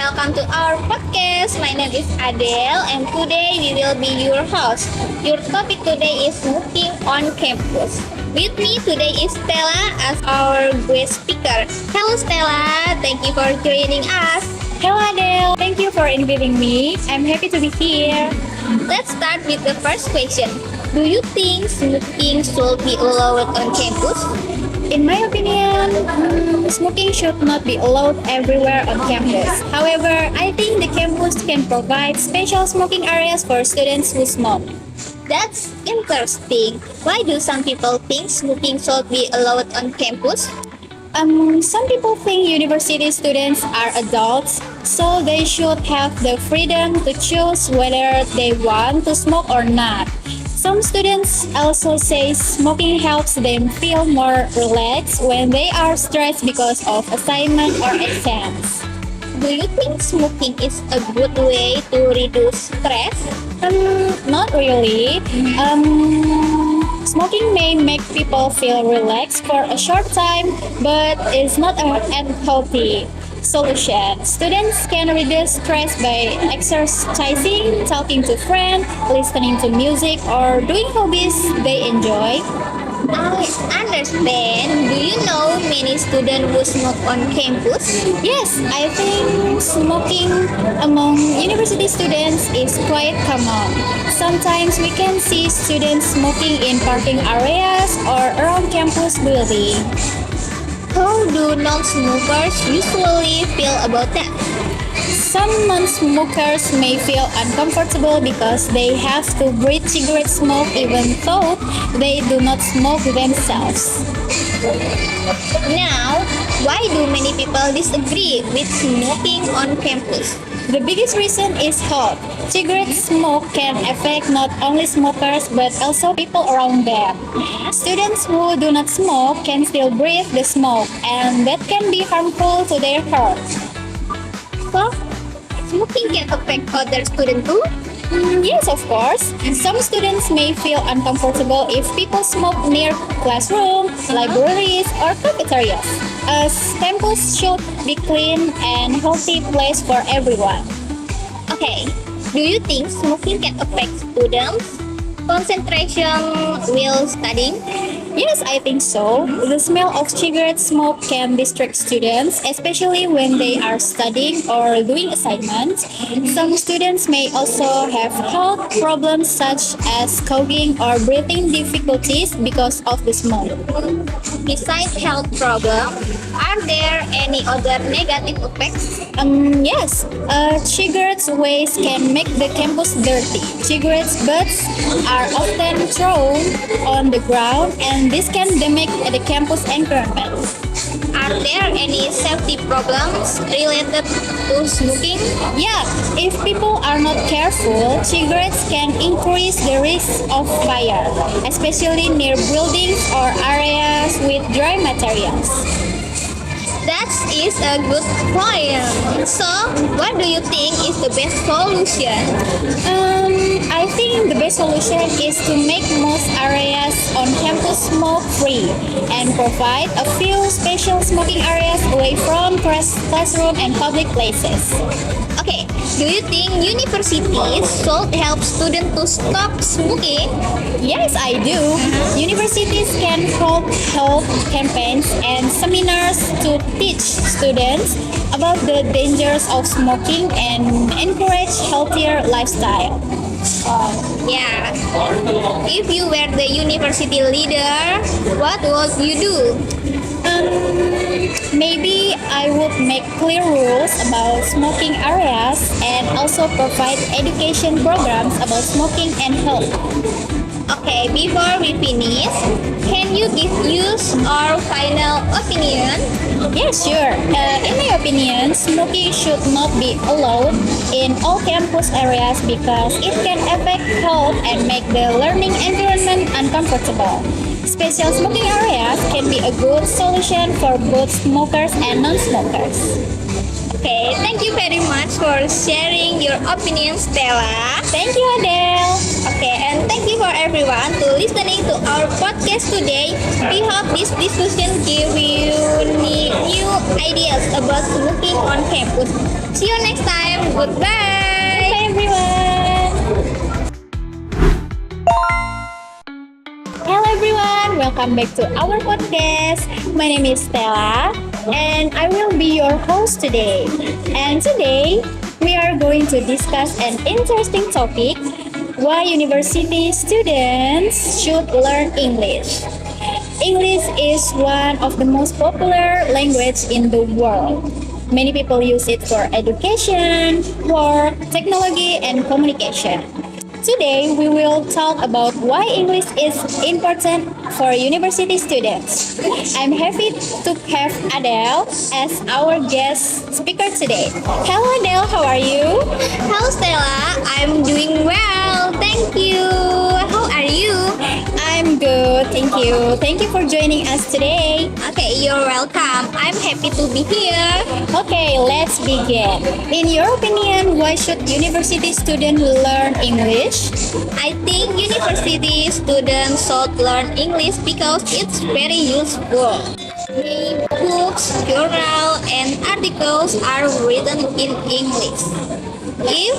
welcome to our podcast. My name is Adele, and today we will be your host. Your topic today is smoking on campus. With me today is Stella as our guest speaker. Hello Stella, thank you for joining us. Hello Adele, thank you for inviting me. I'm happy to be here. Let's start with the first question. Do you think smoking should be allowed on campus? In my opinion, smoking should not be allowed everywhere on campus. However, I think the campus can provide special smoking areas for students who smoke. That's interesting. Why do some people think smoking should be allowed on campus? Some people think university students are adults, so they should have the freedom to choose whether they want to smoke or not. Some students also say smoking helps them feel more relaxed when they are stressed because of assignment or exams. Do you think smoking is a good way to reduce stress? Not really. Smoking may make people feel relaxed for a short time, but it's not a healthy solution. Students can reduce stress by exercising, talking to friends, listening to music, or doing hobbies they enjoy. I understand. Do you know many students who smoke on campus? Yes, I think smoking among university students is quite common. Sometimes we can see students smoking in parking areas or around campus building. How do non-smokers usually feel about that? Some non-smokers may feel uncomfortable because they have to breathe cigarette smoke even though they do not smoke themselves. Now, why do many people disagree with smoking on campus? The biggest reason is health. Cigarette smoke can affect not only smokers but also people around them. Students who do not smoke can still breathe the smoke, and that can be harmful to their health. So, smoking can affect other students too? Yes, of course. Some students may feel uncomfortable if people smoke near classrooms, libraries, or cafeterias. As campus should be clean and healthy place for everyone. Okay, do you think smoking can affect students' concentration while studying? Yes, I think so. The smell of cigarette smoke can distract students, especially when they are studying or doing assignments. Some students may also have health problems such as coughing or breathing difficulties because of the smoke. Besides health problems, are there any other negative effects? Yes, cigarettes waste can make the campus dirty. Cigarettes butts are often thrown on the ground, and this can damage the campus environment. Are there any safety problems related to smoking? Yeah, if people are not careful, cigarettes can increase the risk of fire, especially near buildings or areas with dry materials. That is a good point. So, what do you think is the best solution? I think the best solution is to make most areas on campus smoke-free and provide a few special smoking areas away from classroom and public places. Okay, do you think universities should help students to stop smoking? Yes, I do. Universities can hold health campaigns and seminars to teach students about the dangers of smoking and encourage healthier lifestyle. Yeah. If you were the university leader, what would you do? Maybe I would make clear rules about smoking areas and also provide education programs about smoking and health. Okay, before we finish, can you give us our final opinion? Yes, sure. In my opinion, smoking should not be allowed in all campus areas because it can affect health and make the learning environment uncomfortable. Special smoking areas can be a good solution for both smokers and non-smokers. Okay, thank you very much for sharing your opinion, Stella. Thank you, Adele. Okay, and thank you for everyone to listening to our podcast today. We hope this discussion give you new ideas about working on campus. See you next time. Goodbye. Bye, everyone. Hello, everyone. Welcome back to our podcast. My name is Stella, and I will be your host today. And today, we are going to discuss an interesting topic: why university students should learn English. English is one of the most popular language in the world. Many people use it for education, work, technology, and communication. Today, we will talk about why English is important for university students. I'm happy to have Adele as our guest speaker today. Hello, Adele. How are you? Hello, Stella. I'm doing well. Thank you. How are you? I'm good. Thank you. Thank you for joining us today. Okay, you're welcome. I'm happy to be here. Okay, let's begin. In your opinion, why should university students learn English? I think university students should learn English because it's very useful. Many books, journals, and articles are written in English. If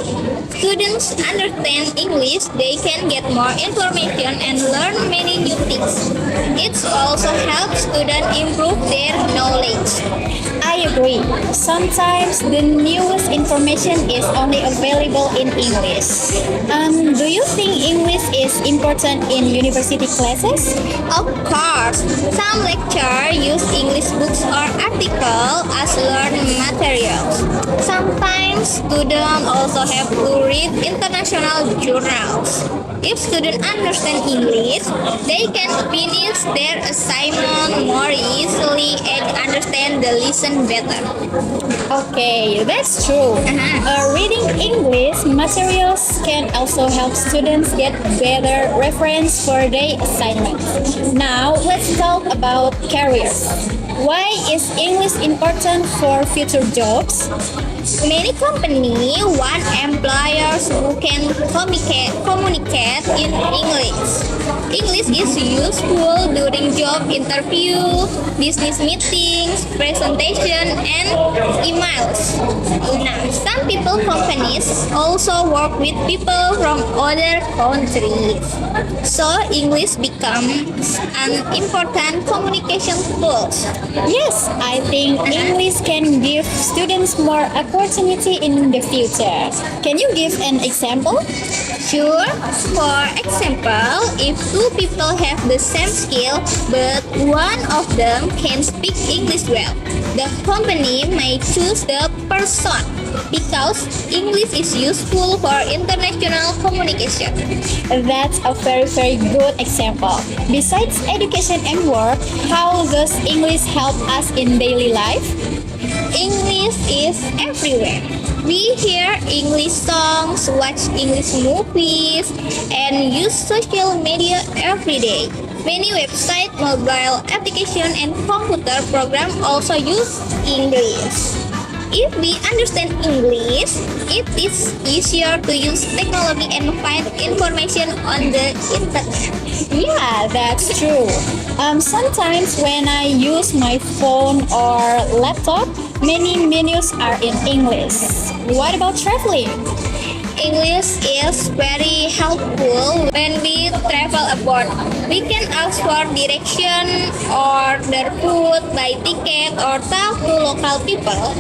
students understand English, they can get more information and learn many new things. It also helps students improve their knowledge. I agree. Sometimes the newest information is only available in English. Do you think English is important in university classes? Of course, some lecturers use English books or articles as learning materials. Sometimes students also have to read international journals. If students understand English, they can finish their assignment more easily and understand the lesson better. Okay, that's true. Reading English materials can also help students get better reference for their assignments. Now, let's talk about careers. Why is English important for future jobs? Many companies want employers who can communicate in English. English is useful during job interview, business meetings, presentation, and emails. Now, some companies also work with people from other countries. So English becomes an important communication tool. Yes, I think English can give students more opportunity in the future. Can you give an example? Sure. For example, if two people have the same skill but one of them can speak English well, the company may choose the person because English is useful for international communication. That's a very good example. Besides education and work, how does English help us in daily life? English is everywhere. We hear English songs, watch English movies, and use social media every day. Many websites, mobile application, and computer programs also use English. If we understand English, it is easier to use technology and find information on the internet. Yeah, that's true. Sometimes when I use my phone or laptop, many menus are in English. What about traveling? English is very helpful when we travel abroad. We can ask for direction, order food, buy ticket, or talk to local people.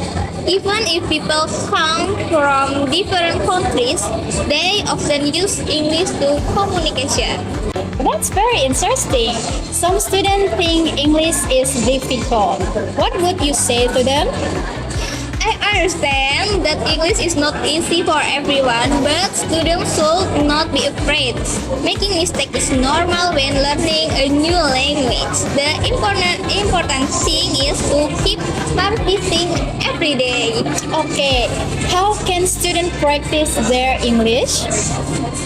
Even if people come from different countries, they often use English to communication. That's very interesting. Some students think English is difficult. What would you say to them? I understand that English is not easy for everyone, but students should not be afraid. Making mistakes is normal when learning a new language. The important thing is to keep practicing every day. Okay, how can students practice their English?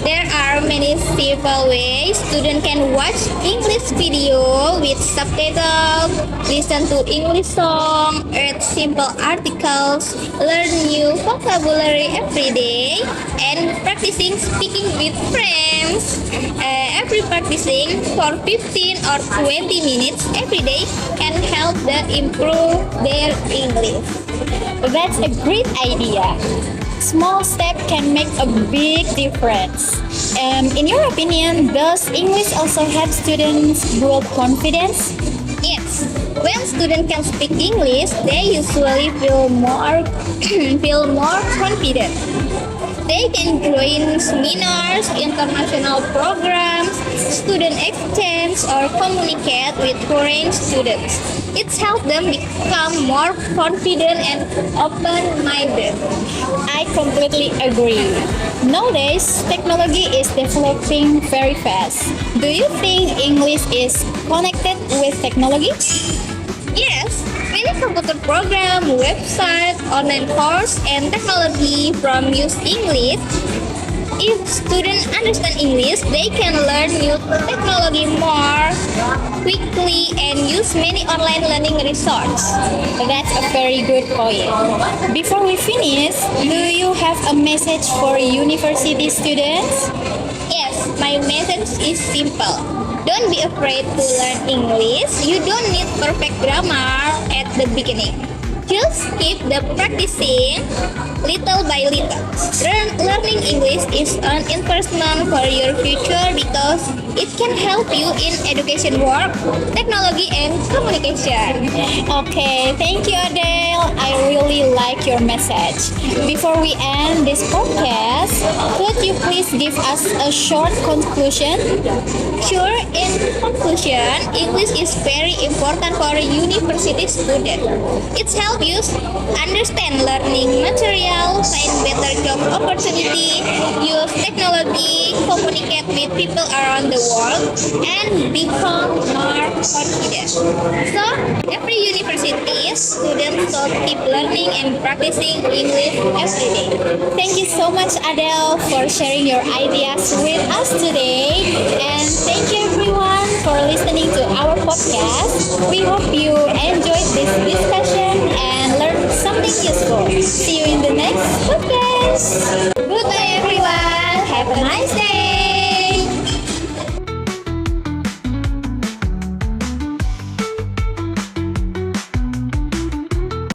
There are many simple ways. Students can watch English video with subtitles, listen to English song, read simple articles, individuals learn new vocabulary every day and practicing speaking with friends. Every practicing for 15 or 20 minutes every day can help them improve their English. That's a great idea. Small step can make a big difference. In your opinion, does English also help students build confidence? Yes, when students can speak English, they usually feel more feel more confident. They can join seminars, international programs, student exchange, or communicate with foreign students. It's helped them become more confident and open-minded. I completely agree. Nowadays, technology is developing very fast. Do you think English is connected with technology? Yes, many computer program, website, online course, and technology from use English. If students understand English, they can learn new technology more quickly and use many online learning resources. That's a very good point. Before we finish, do you have a message for university students? Yes, my message is simple. Don't be afraid to learn English. You don't need perfect grammar at the beginning. Just keep the practicing little by little. Learning English is an investment for your future because it can help you in education work, technology, and communication. Okay, thank you, Adele. I really like your message. Before we end this podcast, could you please give us a short conclusion? Sure, in conclusion, English is very important for a university student. It helps you understand learning material, find better job opportunity, use technology, communicate with people around the world, and become more confident. So, every university student should keep learning and practicing English every day. Thank you so much, Adele, for sharing your ideas with us today. And thank you, everyone, for listening to our podcast. We hope you enjoyed this discussion and learned something useful. See you in the next podcast.